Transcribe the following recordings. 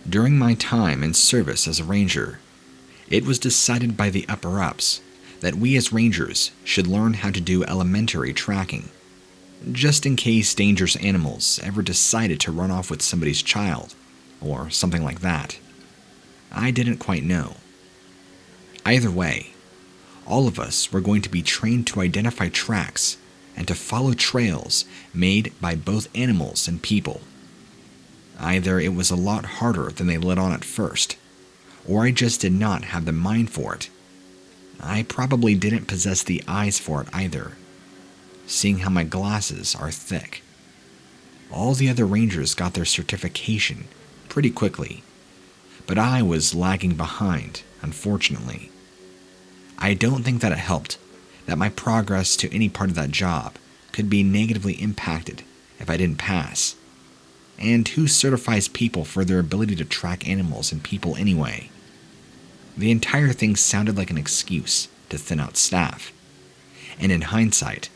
During my time in service as a ranger, it was decided by the upper-ups that we as rangers should learn how to do elementary tracking, just in case dangerous animals ever decided to run off with somebody's child, or something like that. I didn't quite know. Either way, all of us were going to be trained to identify tracks and to follow trails made by both animals and people. Either it was a lot harder than they let on at first, or I just did not have the mind for it. I probably didn't possess the eyes for it either, seeing how my glasses are thick. All the other rangers got their certification pretty quickly, but I was lagging behind, unfortunately. I don't think that it helped that my progress to any part of that job could be negatively impacted if I didn't pass. And who certifies people for their ability to track animals and people anyway? The entire thing sounded like an excuse to thin out staff, and in hindsight,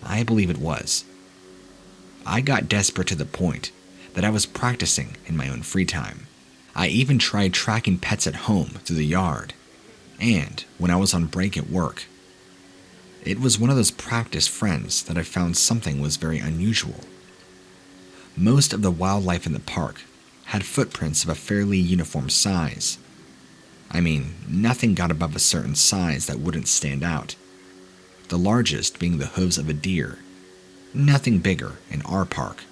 I believe it was. I got desperate to the point that I was practicing in my own free time. I even tried tracking pets at home through the yard, and when I was on break at work. It was one of those practice friends that I found something was very unusual. Most of the wildlife in the park had footprints of a fairly uniform size. I mean, nothing got above a certain size that wouldn't stand out, the largest being the hooves of a deer. Nothing bigger in our park.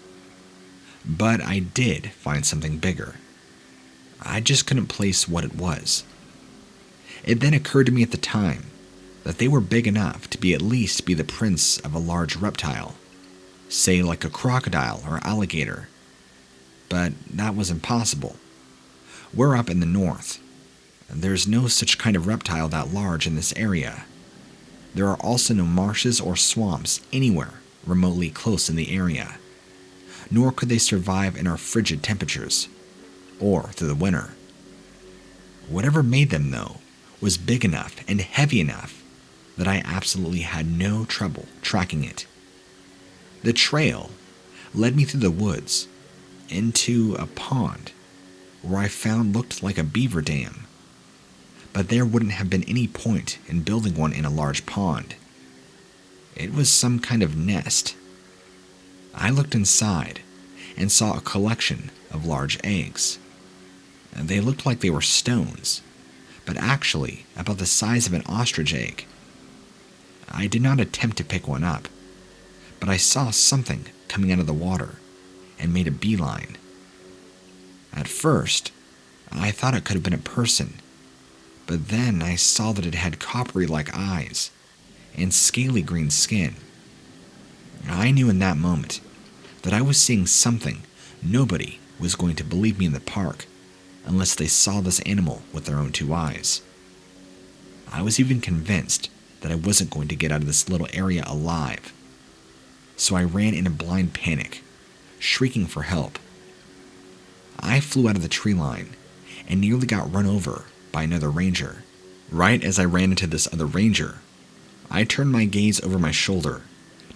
But I did find something bigger. I just couldn't place what it was. It then occurred to me at the time that they were big enough to be at least be the prints of a large reptile, say like a crocodile or alligator. But that was impossible. We're up in the north. There's no such kind of reptile that large in this area. There are also no marshes or swamps anywhere remotely close in the area, nor could they survive in our frigid temperatures, or through the winter. Whatever made them, though, was big enough and heavy enough that I absolutely had no trouble tracking it. The trail led me through the woods into a pond where I found looked like a beaver dam, but there wouldn't have been any point in building one in a large pond. It was some kind of nest. I looked inside and saw a collection of large eggs. They looked like they were stones, but actually about the size of an ostrich egg. I did not attempt to pick one up, but I saw something coming out of the water and made a beeline. At first, I thought it could have been a person, but then I saw that it had coppery-like eyes and scaly green skin. I knew in that moment that I was seeing something nobody was going to believe me in the park unless they saw this animal with their own two eyes. I was even convinced that I wasn't going to get out of this little area alive. So I ran in a blind panic, shrieking for help. I flew out of the tree line and nearly got run over by another ranger. Right as I ran into this other ranger, I turned my gaze over my shoulder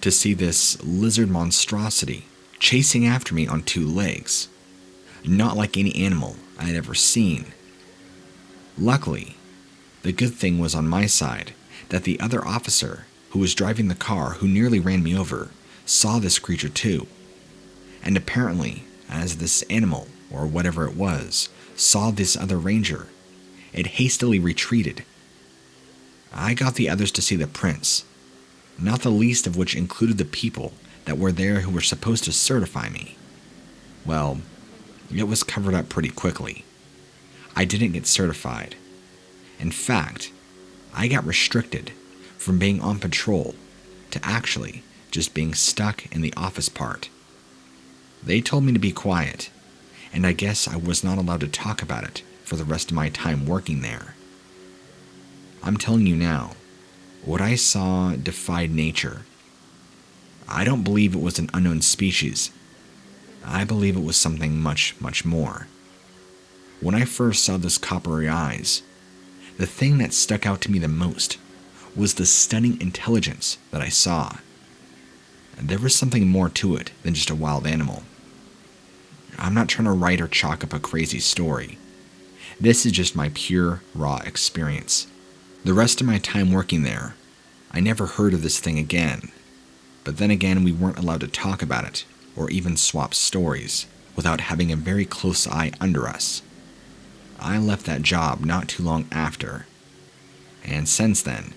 to see this lizard monstrosity chasing after me on two legs, not like any animal I had ever seen. Luckily, the good thing was on my side that the other officer who was driving the car who nearly ran me over saw this creature too, and apparently, as this animal, or whatever it was, saw this other ranger, it hastily retreated. I got the others to see the prints, not the least of which included the people that were there who were supposed to certify me. Well, it was covered up pretty quickly. I didn't get certified. In fact, I got restricted from being on patrol to actually just being stuck in the office part. They told me to be quiet, and I guess I was not allowed to talk about it for the rest of my time working there. I'm telling you now, what I saw defied nature. I don't believe it was an unknown species. I believe it was something much, much more. When I first saw those coppery eyes, the thing that stuck out to me the most was the stunning intelligence that I saw. There was something more to it than just a wild animal. I'm not trying to write or chalk up a crazy story. This is just my pure, raw experience. The rest of my time working there, I never heard of this thing again. But then again, we weren't allowed to talk about it, or even swap stories, without having a very close eye under us. I left that job not too long after, and since then,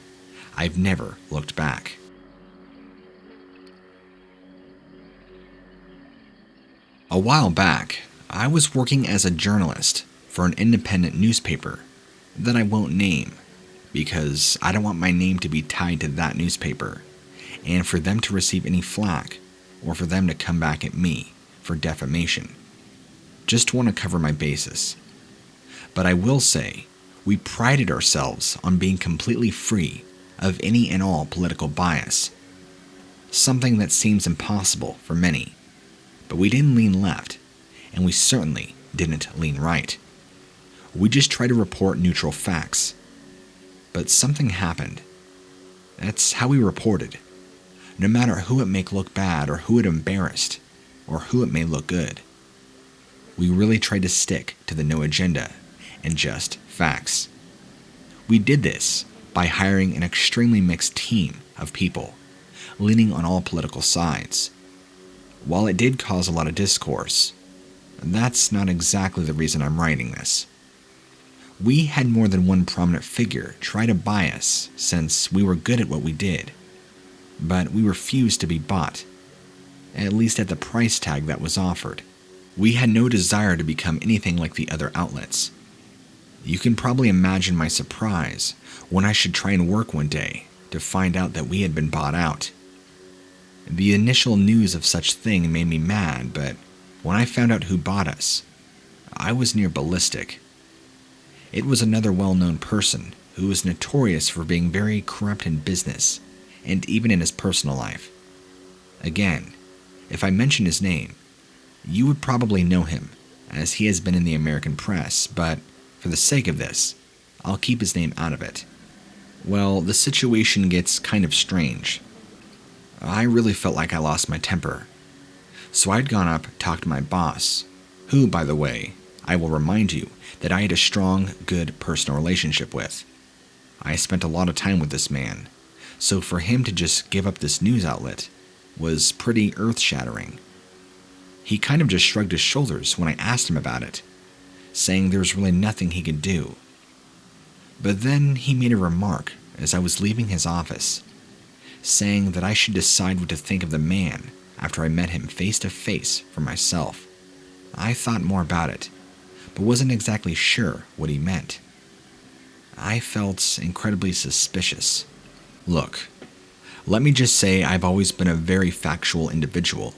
I've never looked back. A while back, I was working as a journalist for an independent newspaper that I won't name because I don't want my name to be tied to that newspaper and for them to receive any flack or for them to come back at me for defamation. Just want to cover my bases. But I will say, we prided ourselves on being completely free of any and all political bias, something that seems impossible for many. But we didn't lean left, and we certainly didn't lean right. We just tried to report neutral facts. But something happened. That's how we reported. No matter who it may look bad or who it embarrassed, or who it may look good. We really tried to stick to the no agenda and just facts. We did this by hiring an extremely mixed team of people, leaning on all political sides. While it did cause a lot of discourse, that's not exactly the reason I'm writing this. We had more than one prominent figure try to buy us since we were good at what we did, but we refused to be bought, at least at the price tag that was offered. We had no desire to become anything like the other outlets. You can probably imagine my surprise when I should try and work one day to find out that we had been bought out. The initial news of such thing made me mad, but when I found out who bought us, I was near ballistic. It was another well-known person who was notorious for being very corrupt in business and even in his personal life. Again, if I mention his name, you would probably know him, as he has been in the American press, but for the sake of this, I'll keep his name out of it. Well, the situation gets kind of strange. I really felt like I lost my temper. So I'd gone up, talked to my boss, who, by the way, I will remind you that I had a strong, good personal relationship with. I spent a lot of time with this man, so for him to just give up this news outlet was pretty earth-shattering. He kind of just shrugged his shoulders when I asked him about it, saying there was really nothing he could do. But then he made a remark as I was leaving his office, saying that I should decide what to think of the man after I met him face to face for myself. I thought more about it, but wasn't exactly sure what he meant. I felt incredibly suspicious. Look, let me just say I've always been a very factual individual,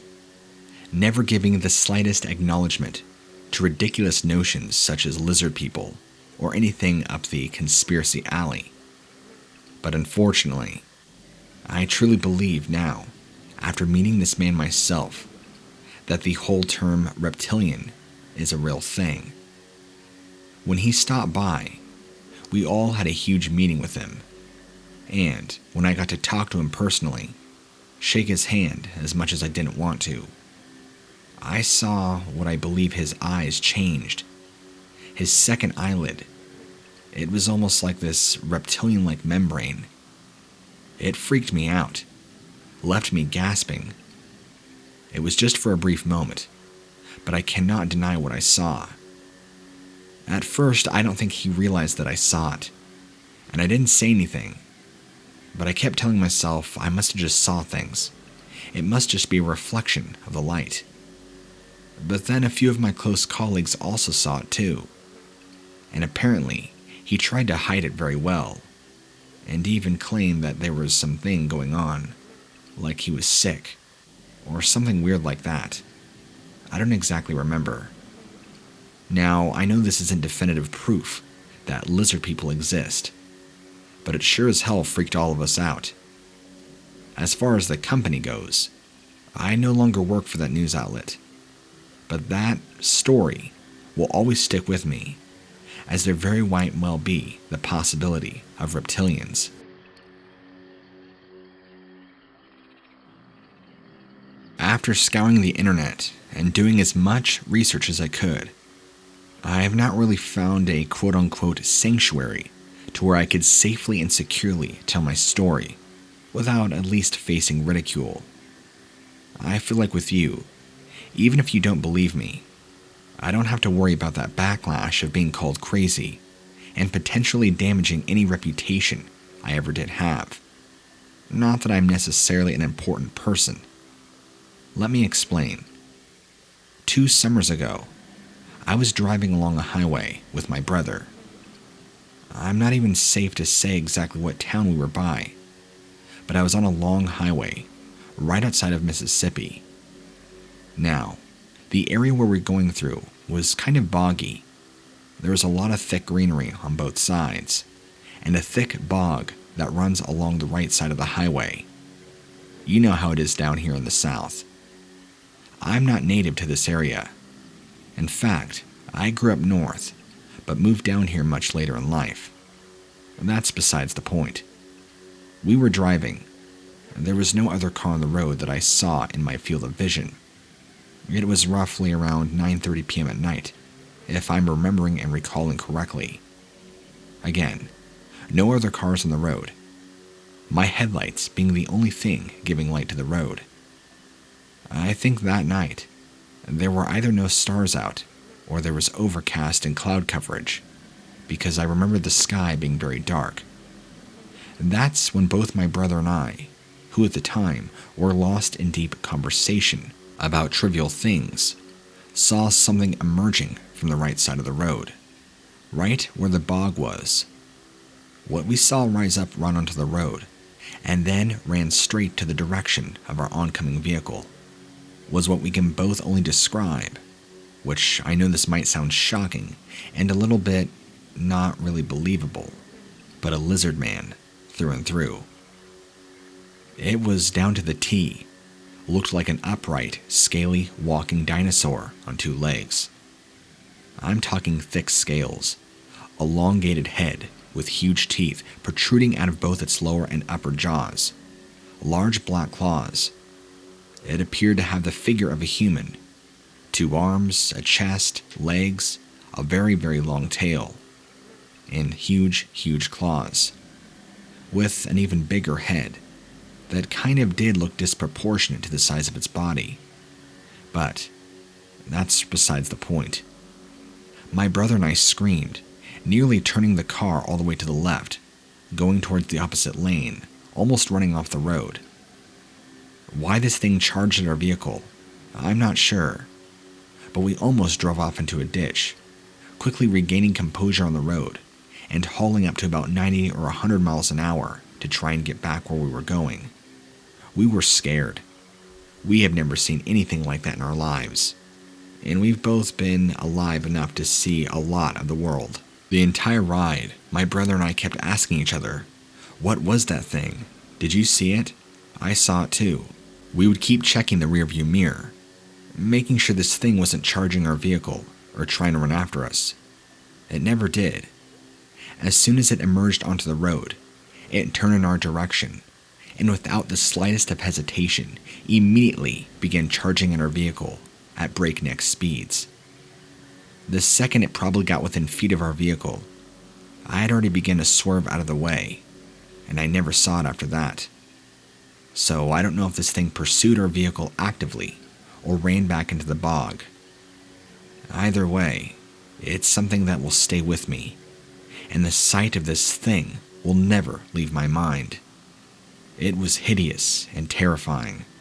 never giving the slightest acknowledgement to ridiculous notions such as lizard people or anything up the conspiracy alley. But unfortunately, I truly believe now, after meeting this man myself, that the whole term reptilian is a real thing. When he stopped by, we all had a huge meeting with him, and when I got to talk to him personally, shake his hand as much as I didn't want to, I saw what I believe his eyes changed. His second eyelid. It was almost like this reptilian-like membrane. It freaked me out, left me gasping. It was just for a brief moment, but I cannot deny what I saw. At first, I don't think he realized that I saw it, and I didn't say anything, but I kept telling myself I must have just saw things. It must just be a reflection of the light. But then a few of my close colleagues also saw it too, and apparently he tried to hide it very well, and even claimed that there was something going on, like he was sick, or something weird like that. I don't exactly remember. Now, I know this isn't definitive proof that lizard people exist, but it sure as hell freaked all of us out. As far as the company goes, I no longer work for that news outlet, but that story will always stick with me, as there very might well be the possibility of reptilians. After scouring the internet and doing as much research as I could, I have not really found a quote-unquote sanctuary to where I could safely and securely tell my story without at least facing ridicule. I feel like with you, even if you don't believe me, I don't have to worry about that backlash of being called crazy and potentially damaging any reputation I ever did have. Not that I'm necessarily an important person. Let me explain. 2 summers ago, I was driving along a highway with my brother. I'm not even safe to say exactly what town we were by, but I was on a long highway right outside of Mississippi. Now, the area where we're going through was kind of boggy. There was a lot of thick greenery on both sides, and a thick bog that runs along the right side of the highway. You know how it is down here in the south. I'm not native to this area. In fact, I grew up north, but moved down here much later in life. That's besides the point. We were driving. There was no other car on the road that I saw in my field of vision. It was roughly around 9:30 p.m. at night, if I'm remembering and recalling correctly. Again, no other cars on the road. My headlights being the only thing giving light to the road. I think that night, there were either no stars out, or there was overcast and cloud coverage, because I remember the sky being very dark. That's when both my brother and I, who at the time were lost in deep conversation about trivial things, saw something emerging from the right side of the road, right where the bog was. What we saw rise up run onto the road, and then ran straight to the direction of our oncoming vehicle, was what we can both only describe, which I know this might sound shocking and a little bit not really believable, but a lizard man through and through. It was down to the T, looked like an upright, scaly, walking dinosaur on 2 legs. I'm talking thick scales, elongated head with huge teeth protruding out of both its lower and upper jaws, large black claws. It appeared to have the figure of a human, 2 arms, a chest, legs, a very, very long tail, and huge, huge claws, with an even bigger head that kind of did look disproportionate to the size of its body. But that's besides the point. My brother and I screamed, nearly turning the car all the way to the left, going towards the opposite lane, almost running off the road. Why this thing charged at our vehicle, I'm not sure, but we almost drove off into a ditch, quickly regaining composure on the road and hauling up to about 90 or 100 miles an hour to try and get back where we were going. We were scared. We have never seen anything like that in our lives, and we've both been alive enough to see a lot of the world. The entire ride, my brother and I kept asking each other, "What was that thing? Did you see it?" I saw it too. We would keep checking the rearview mirror, making sure this thing wasn't charging our vehicle or trying to run after us. It never did. As soon as it emerged onto the road, it turned in our direction, and without the slightest of hesitation, immediately began charging at our vehicle at breakneck speeds. The second it probably got within feet of our vehicle, I had already begun to swerve out of the way, and I never saw it after that. So I don't know if this thing pursued our vehicle actively or ran back into the bog. Either way, it's something that will stay with me, and the sight of this thing will never leave my mind. It was hideous and terrifying.